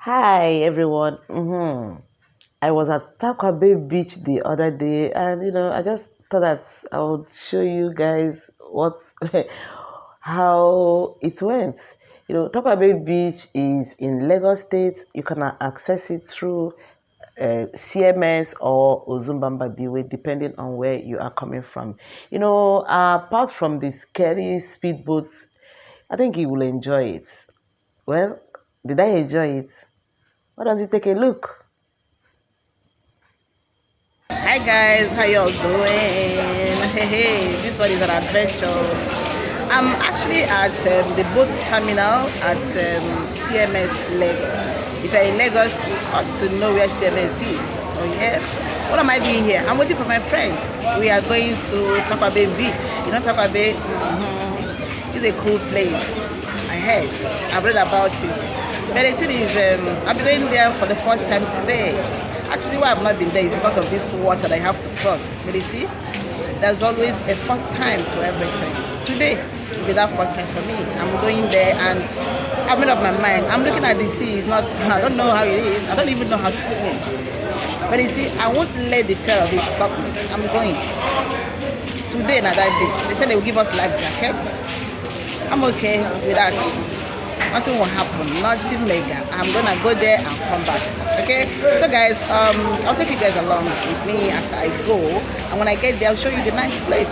Hi everyone. I was at Tarkwa Bay Beach the other day, and I just thought that I would show you guys what how it went. Tarkwa Bay Beach is in Lagos State. You can access it through CMS or Ozumbamba Biwe, depending on where you are coming from. Apart from the scary speedboats, I think you will enjoy it. Well, did I enjoy it? Why don't you take a look? Hi guys, how y'all doing? Hey, this one is an adventure. I'm actually at the boat terminal at CMS Lagos. If you're in Lagos, you ought to know where CMS is. Oh yeah? What am I doing here? I'm waiting for my friends. We are going to Tarkwa Bay Beach. You know Tarkwa Bay? It's a cool place. I heard. I've read about it. But the thing is, I've been going there for the first time today. Actually, why I've not been there is because of this water that I have to cross. But you see, there's always a first time to everything. Today will be that first time for me. I'm going there and I've made up my mind. I'm looking at the sea. It's not, I don't know how it is. I don't even know how to swim. But you see, I won't let the fear of it stop me. I'm going. Today, not that day. They said they will give us life jackets. I'm okay with that. Nothing will happen, nothing mega. I'm gonna go there and come back. Okay, so guys, I'll take you guys along with me as I go, and when I get there I'll show you the nice place.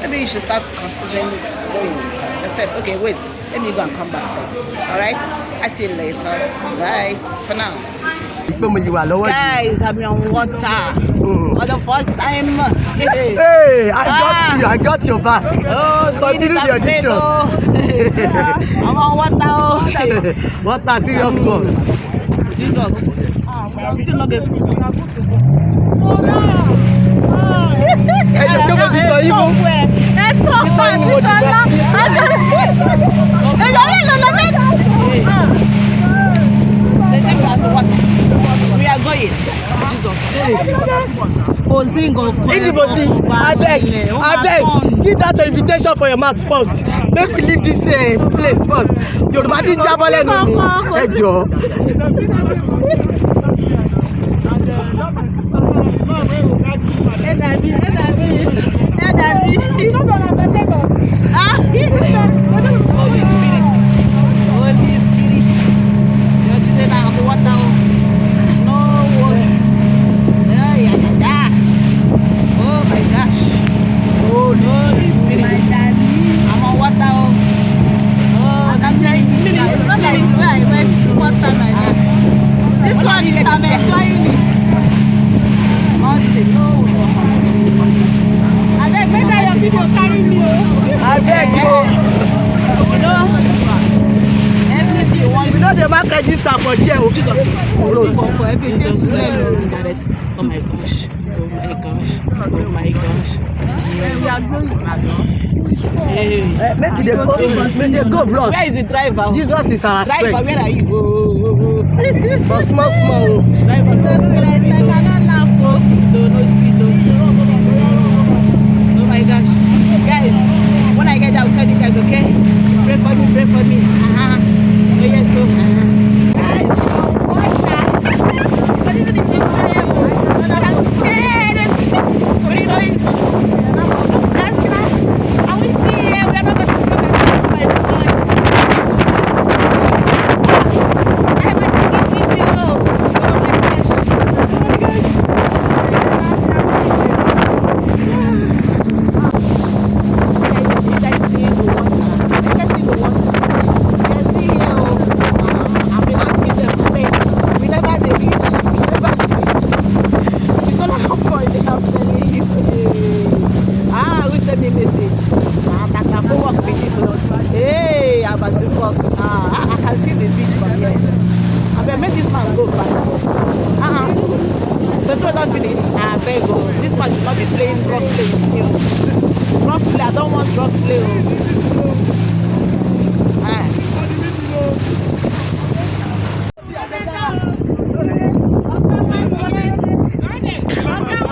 Maybe you should start considering going. I said, okay, wait, let me go and come back first. Alright, I see you later. Bye for now. Guys, I'm on water for the first time. Hey, I got your back. Oh, continue the audition. I'm on water. Water, serious one. Jesus. We are going. I beg, give that invitation for your mouth first. Make we leave this place first. Your body jabole no ni. Ejo. Holy Spirit. Your children are on the water. No worry. Oh my gosh. Holy Spirit. I'm on water. And I'm enjoying it. It's not like the way I went the first time I went. This one is, I'm enjoying it. I beg, when your people carry me. I beg Everything you want. you know the mark register for there. For everything. Oh my gosh. Oh my gosh. Oh my gosh. We are going. Make it go, bros. Where is the driver? Jesus is our strength. Driver, where are you? But small. Driver, no speed. Oh my gosh. Guys, when I get there, I'll tell you guys, okay? Pray for me. Oh yes, so. Guys, what is it? It's enjoyable. I'm scared. What do you know is? Are we still here? We are not going to come and my God. I have a ticket with you. Oh my gosh. You guys see the water? I can see the water. You guys see here? I've been asking them to pay. We never reach. It's not like I'm for it. I'm telling you. We send me a message. That for work with this one. Hey, I was in work. I can see the beach from here. I better make this man go fast. The tour not finish. I beg go. This man should not be playing rough play with me. Rough play. I don't want rough play.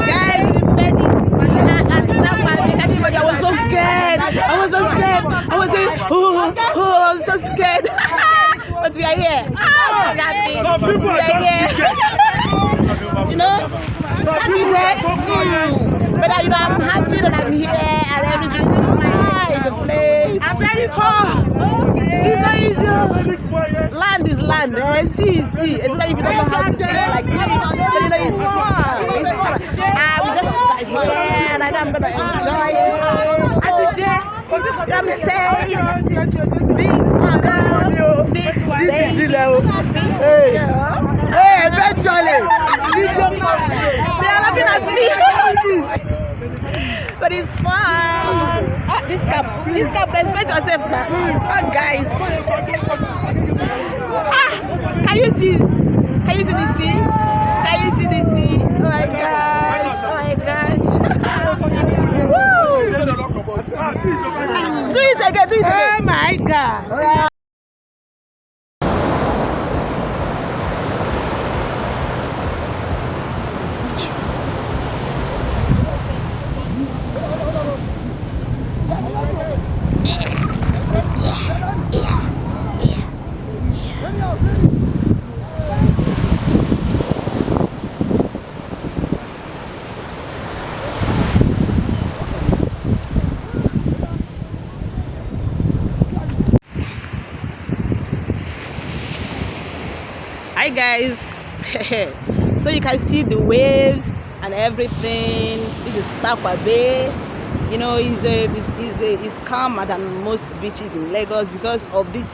Guys, we made it. I was so scared. I was saying, oh, I'm so scared. But we are here. So You know, that is it. But I'm happy that I'm here and everything's nice. The place. I'm very cold. It's not easy. Land is land. Sea is sea. It's like if you don't know how to swim like me, it's fun. It's fun. We just got here and I know I'm gonna enjoy it. And today, I'm saying, beach mother, beach Hey, eventually. They are laughing at me. But it's fun. This cup, respect yourself now. Oh, guys. Can you see the sea? Can you see the sea? Oh my gosh. Oh my gosh. Do it again. Oh my God. Hi guys. So you can see the waves and everything. This is Tarkwa Bay. You know, it's calmer than most beaches in Lagos because of this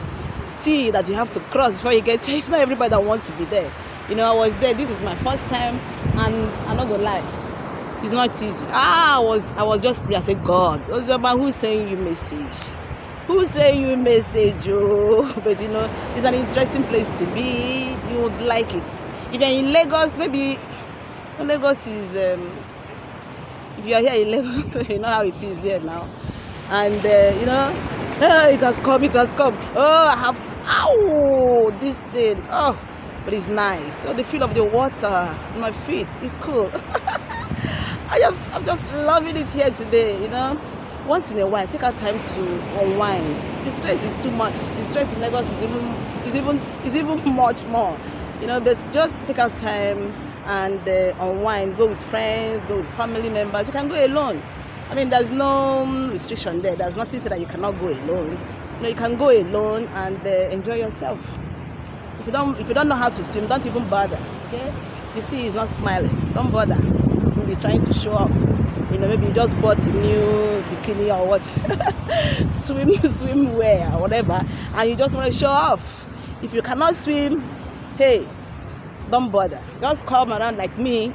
sea that you have to cross before you get there. It's not everybody that wants to be there. You know, I was there. This is my first time, and I'm not gonna lie, it's not easy. I was just praying. I said, God, what's about who's sending you message? Who's saying you message? Oh, but you know, it's an interesting place to be. You would like it. If you're in Lagos, maybe Lagos is. If you are here in Lagos, you know how it is here now, and you know, it has come. Oh, I have to. Ow, this thing. Oh, but it's nice. So the feel of the water on my feet is cool. I'm just loving it here today. You know. Once in a while, take our time to unwind. The stress is too much. The stress in Lagos is even much more. You know, but just take our time and unwind. Go with friends, go with family members. You can go alone. I mean, there's no restriction there. There's nothing that you cannot go alone. You know, you can go alone and enjoy yourself. If you don't know how to swim, don't even bother. Okay? You see, he's not smiling. Don't bother. You'll be trying to show off. You know, maybe you just bought a new bikini or what, swimwear or whatever, and you just want to show off. If you cannot swim, hey, don't bother. Just come around like me,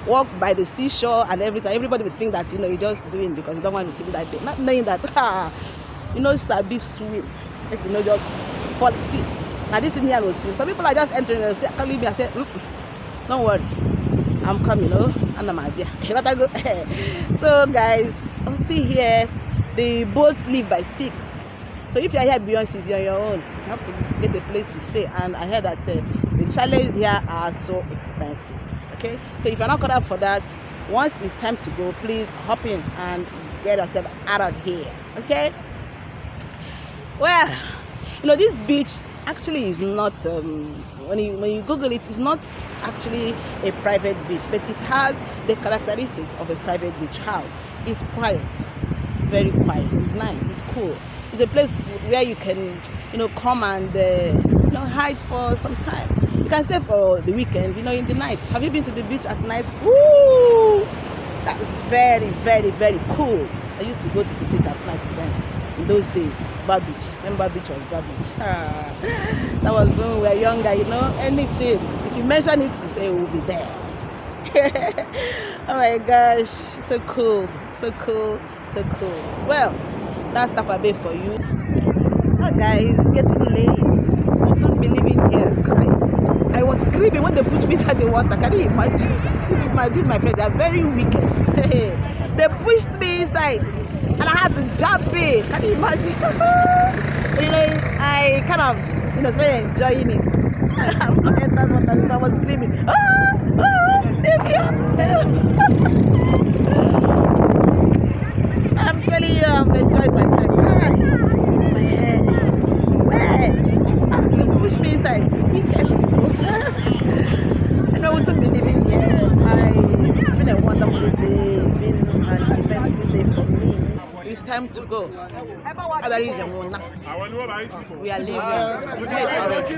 walk by the seashore and everything. Everybody would think that, you know, you're just doing because you don't want to swim that day. Not knowing that, you know, sabi swim. If you know, just fall. See, now this is me, I will swim. Some people are just entering and calling me and say, don't worry. I'm coming, and I'm idea. So guys, I'm still here. The boats leave by 6. So if you're here beyond 6, you're on your own. You have to get a place to stay. And I heard that the chalets here are so expensive. Okay, so if you're not caught up for that, once it's time to go, please hop in and get yourself out of here. Okay. Well, you know, this beach actually is not. When you Google it, it's not actually a private beach, but it has the characteristics of a private beach. How? It's quiet, very quiet. It's nice. It's cool. It's a place where you can, you know, come and you know, hide for some time. You can stay for the weekend. You know, in the night. Have you been to the beach at night? Woo! That is very, very, very cool. I used to go to the beach at night then. In those days, Bar Beach. Remember, beach was Bar Beach. That was when we were younger, you know. Anything, if you mention it, you say we'll be there. Oh my gosh, so cool, so cool, so cool. Well, that's Tarkwa Bay for you. Oh guys, it's getting late. We'll soon be leaving here. I was screaming when they pushed me inside the water. Can you imagine? This is my friends. They are very wicked. They pushed me inside. And I had to jump in. Can you imagine? You know, I kind of, you know, started enjoying it. I've not entered water. I was screaming. Thank you. I'm telling you, I've enjoyed myself. My hair is wet. You push me inside. Be careful. time to go. We are leaving. The place already.